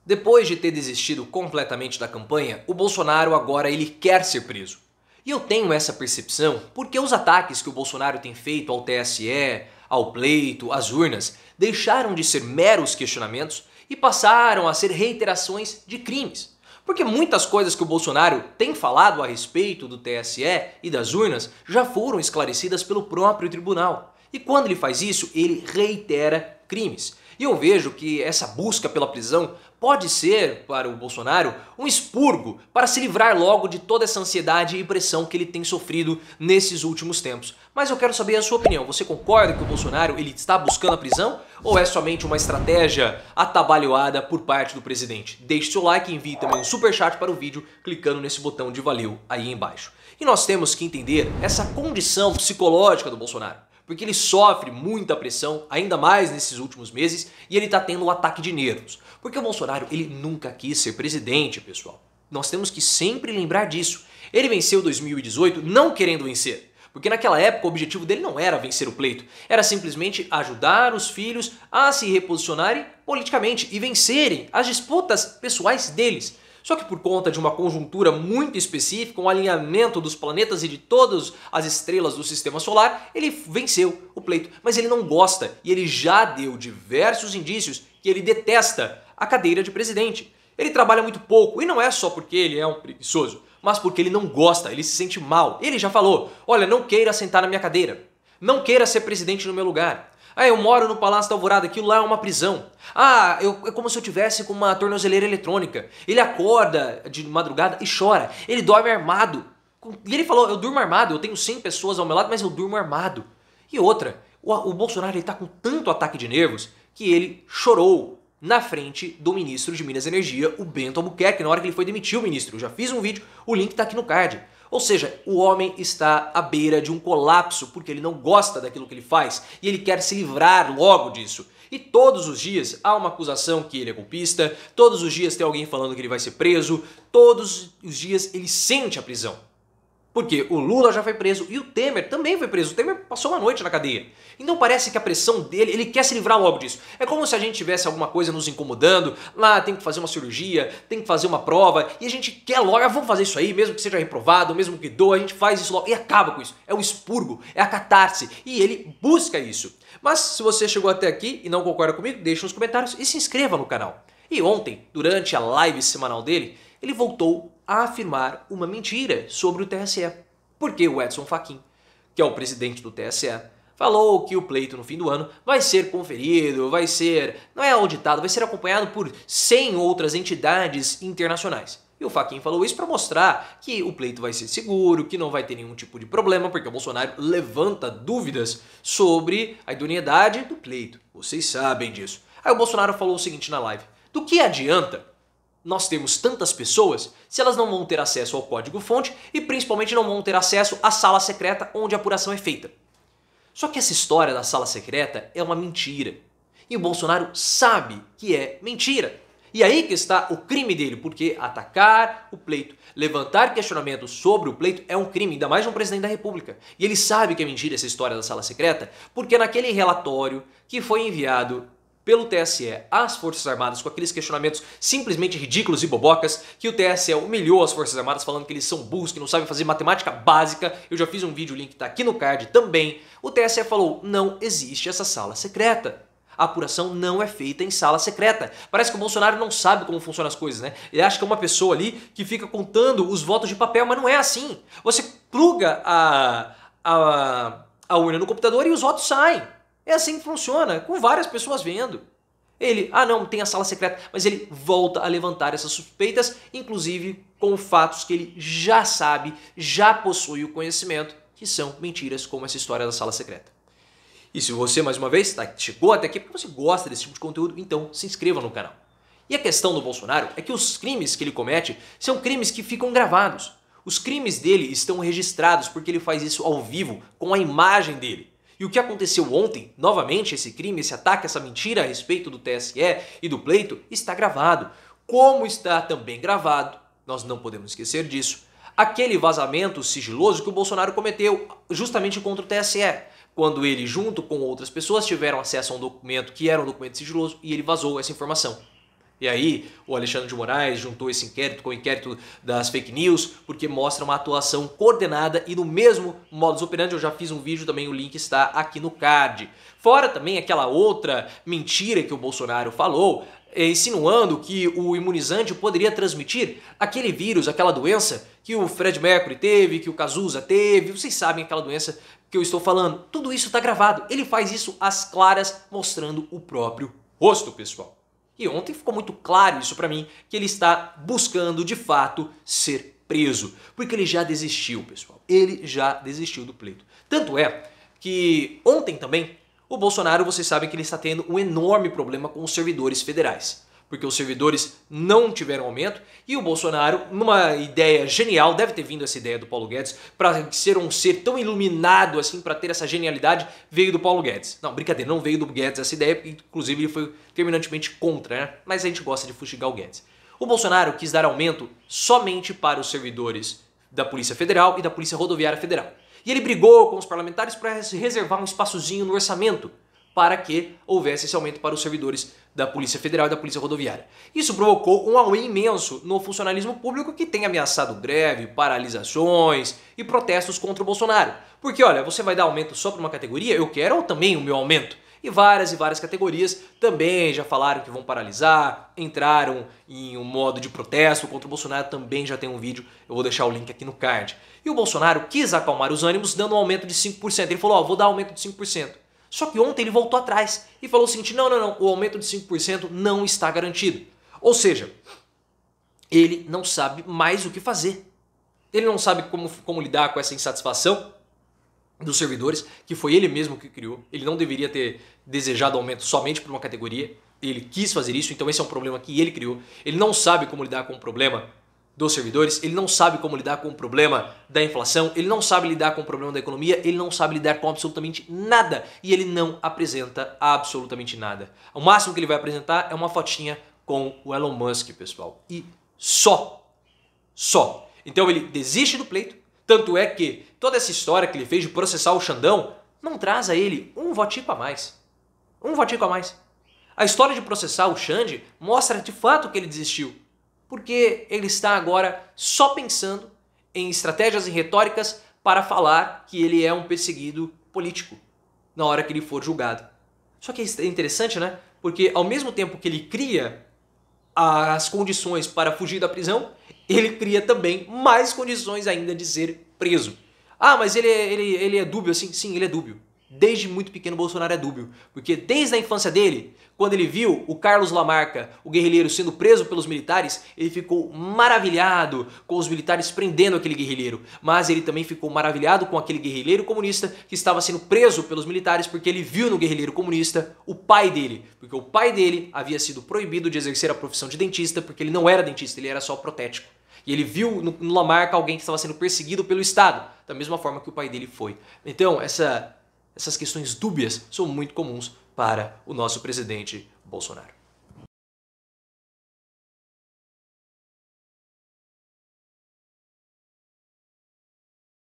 Depois de ter desistido completamente da campanha, o Bolsonaro agora ele quer ser preso. E eu tenho essa percepção porque os ataques que o Bolsonaro tem feito ao TSE, ao pleito, às urnas, deixaram de ser meros questionamentos e passaram a ser reiterações de crimes. Porque muitas coisas que o Bolsonaro tem falado a respeito do TSE e das urnas já foram esclarecidas pelo próprio tribunal. E quando ele faz isso, ele reitera crimes. E eu vejo que essa busca pela prisão pode ser, para o Bolsonaro, um expurgo para se livrar logo de toda essa ansiedade e pressão que ele tem sofrido nesses últimos tempos. Mas eu quero saber a sua opinião. Você concorda que o Bolsonaro ele está buscando a prisão ou é somente uma estratégia atabalhoada por parte do presidente? Deixe seu like e envie também um superchat para o vídeo clicando nesse botão de valeu aí embaixo. E nós temos que entender essa condição psicológica do Bolsonaro. Porque ele sofre muita pressão, ainda mais nesses últimos meses, e ele está tendo um ataque de nervos. Porque o Bolsonaro, ele nunca quis ser presidente, pessoal. Nós temos que sempre lembrar disso. Ele venceu 2018 não querendo vencer. Porque naquela época o objetivo dele não era vencer o pleito, era simplesmente ajudar os filhos a se reposicionarem politicamente e vencerem as disputas pessoais deles. Só que por conta de uma conjuntura muito específica, um alinhamento dos planetas e de todas as estrelas do sistema solar, ele venceu o pleito. Mas ele não gosta e ele já deu diversos indícios que ele detesta a cadeira de presidente. Ele trabalha muito pouco e não é só porque ele é um preguiçoso, mas porque ele não gosta, ele se sente mal. Ele já falou, olha, não queira sentar na minha cadeira, não queira ser presidente no meu lugar. Ah, eu moro no Palácio da Alvorada, aquilo lá é uma prisão. Ah, é como se eu tivesse com uma tornozeleira eletrônica. Ele acorda de madrugada e chora. Ele dorme armado. E ele falou, eu durmo armado, eu tenho 100 pessoas ao meu lado, mas eu durmo armado. E outra, o Bolsonaro ele tá com tanto ataque de nervos que ele chorou na frente do ministro de Minas e Energia, o Bento Albuquerque, na hora que ele foi demitir o ministro. Eu já fiz um vídeo, o link tá aqui no card. Ou seja, o homem está à beira de um colapso porque ele não gosta daquilo que ele faz e ele quer se livrar logo disso. E todos os dias há uma acusação que ele é golpista, todos os dias tem alguém falando que ele vai ser preso, todos os dias ele sente a prisão. Porque o Lula já foi preso e o Temer também foi preso. O Temer passou uma noite na cadeia. Então parece que a pressão dele, ele quer se livrar logo disso. É como se a gente tivesse alguma coisa nos incomodando. Lá tem que fazer uma cirurgia, tem que fazer uma prova. E a gente quer logo, vamos fazer isso aí, mesmo que seja reprovado, mesmo que doa, a gente faz isso logo e acaba com isso. É o expurgo, é a catarse. E ele busca isso. Mas se você chegou até aqui e não concorda comigo, deixa nos comentários e se inscreva no canal. E ontem, durante a live semanal dele, ele voltou a afirmar uma mentira sobre o TSE. Porque o Edson Fachin, que é o presidente do TSE, falou que o pleito no fim do ano vai ser conferido, não é auditado, vai ser acompanhado por 100 outras entidades internacionais. E o Fachin falou isso para mostrar que o pleito vai ser seguro, que não vai ter nenhum tipo de problema, porque o Bolsonaro levanta dúvidas sobre a idoneidade do pleito. Vocês sabem disso. Aí o Bolsonaro falou o seguinte na live: do que adianta nós temos tantas pessoas se elas não vão ter acesso ao código-fonte e principalmente não vão ter acesso à sala secreta onde a apuração é feita? Só que essa história da sala secreta é uma mentira. E o Bolsonaro sabe que é mentira. E aí que está o crime dele, porque atacar o pleito, levantar questionamentos sobre o pleito é um crime, ainda mais de um presidente da República. E ele sabe que é mentira essa história da sala secreta, porque naquele relatório que foi enviado pelo TSE às Forças Armadas com aqueles questionamentos simplesmente ridículos e bobocas, que o TSE humilhou as Forças Armadas falando que eles são burros, que não sabem fazer matemática básica. Eu já fiz um vídeo, o link tá aqui no card também. O TSE falou, não existe essa sala secreta. A apuração não é feita em sala secreta. Parece que o Bolsonaro não sabe como funcionam as coisas, né? Ele acha que é uma pessoa ali que fica contando os votos de papel, mas não é assim. Você pluga a urna no computador e os votos saem. É assim que funciona, com várias pessoas vendo. Ele, não, tem a sala secreta, mas ele volta a levantar essas suspeitas, inclusive com fatos que ele já sabe, já possui o conhecimento, que são mentiras como essa história da sala secreta. E se você, mais uma vez, chegou até aqui porque você gosta desse tipo de conteúdo, então se inscreva no canal. E a questão do Bolsonaro é que os crimes que ele comete são crimes que ficam gravados. Os crimes dele estão registrados porque ele faz isso ao vivo, com a imagem dele. E o que aconteceu ontem, novamente, esse crime, esse ataque, essa mentira a respeito do TSE e do pleito, está gravado. Como está também gravado, nós não podemos esquecer disso, aquele vazamento sigiloso que o Bolsonaro cometeu justamente contra o TSE, quando ele, junto com outras pessoas, tiveram acesso a um documento que era um documento sigiloso e ele vazou essa informação. E aí o Alexandre de Moraes juntou esse inquérito com o inquérito das fake news, porque mostra uma atuação coordenada e no mesmo modus operandi. Eu já fiz um vídeo também, o link está aqui no card. Fora também aquela outra mentira que o Bolsonaro falou, insinuando que o imunizante poderia transmitir aquele vírus, aquela doença que o Fred Mercury teve, que o Cazuza teve. Vocês sabem aquela doença que eu estou falando. Tudo isso está gravado. Ele faz isso às claras, mostrando o próprio rosto, pessoal. E ontem ficou muito claro isso pra mim, que ele está buscando de fato ser preso. Porque ele já desistiu, pessoal. Ele já desistiu do pleito. Tanto é que ontem também o Bolsonaro, vocês sabem que ele está tendo um enorme problema com os servidores federais. Porque os servidores não tiveram aumento e o Bolsonaro, numa ideia genial, deve ter vindo essa ideia do Paulo Guedes, para ser um ser tão iluminado assim, para ter essa genialidade, veio do Paulo Guedes. Não, brincadeira, não veio do Guedes essa ideia, porque inclusive ele foi terminantemente contra, né? Mas a gente gosta de fustigar o Guedes. O Bolsonaro quis dar aumento somente para os servidores da Polícia Federal e da Polícia Rodoviária Federal. E ele brigou com os parlamentares para reservar um espaçozinho no orçamento para que houvesse esse aumento para os servidores da Polícia Federal e da Polícia Rodoviária. Isso provocou um auê imenso no funcionalismo público, que tem ameaçado greve, paralisações e protestos contra o Bolsonaro. Porque olha, você vai dar aumento só para uma categoria? Eu quero também o meu aumento. E várias categorias também já falaram que vão paralisar, entraram em um modo de protesto contra o Bolsonaro, também já tem um vídeo, eu vou deixar o link aqui no card. E o Bolsonaro quis acalmar os ânimos dando um aumento de 5%. Ele falou, ó, vou dar aumento de 5%. Só que ontem ele voltou atrás e falou o seguinte, não, o aumento de 5% não está garantido. Ou seja, ele não sabe mais o que fazer. Ele não sabe como lidar com essa insatisfação dos servidores, que foi ele mesmo que criou. Ele não deveria ter desejado aumento somente para uma categoria. Ele quis fazer isso, então esse é um problema que ele criou. Ele não sabe como lidar com o problema dos servidores, ele não sabe como lidar com o problema da inflação, ele não sabe lidar com o problema da economia, ele não sabe lidar com absolutamente nada e ele não apresenta absolutamente nada. O máximo que ele vai apresentar é uma fotinha com o Elon Musk, pessoal. E só. Então ele desiste do pleito, tanto é que toda essa história que ele fez de processar o Xandão não traz a ele um votico a mais. Um votico a mais. A história de processar o Xande mostra de fato que ele desistiu. Porque ele está agora só pensando em estratégias e retóricas para falar que ele é um perseguido político na hora que ele for julgado. Só que é interessante, né? Porque ao mesmo tempo que ele cria as condições para fugir da prisão, ele cria também mais condições ainda de ser preso. Ah, mas ele é dúbio assim? Sim, ele é dúbio. Desde muito pequeno o Bolsonaro é dúbio, porque desde a infância dele, quando ele viu o Carlos Lamarca, o guerrilheiro, sendo preso pelos militares, ele ficou maravilhado com os militares prendendo aquele guerrilheiro, mas ele também ficou maravilhado com aquele guerrilheiro comunista que estava sendo preso pelos militares porque ele viu no guerrilheiro comunista o pai dele, porque o pai dele havia sido proibido de exercer a profissão de dentista porque ele não era dentista, ele era só protético. E ele viu no Lamarca alguém que estava sendo perseguido pelo Estado, da mesma forma que o pai dele foi. Então, essas questões dúbias são muito comuns para o nosso presidente Bolsonaro.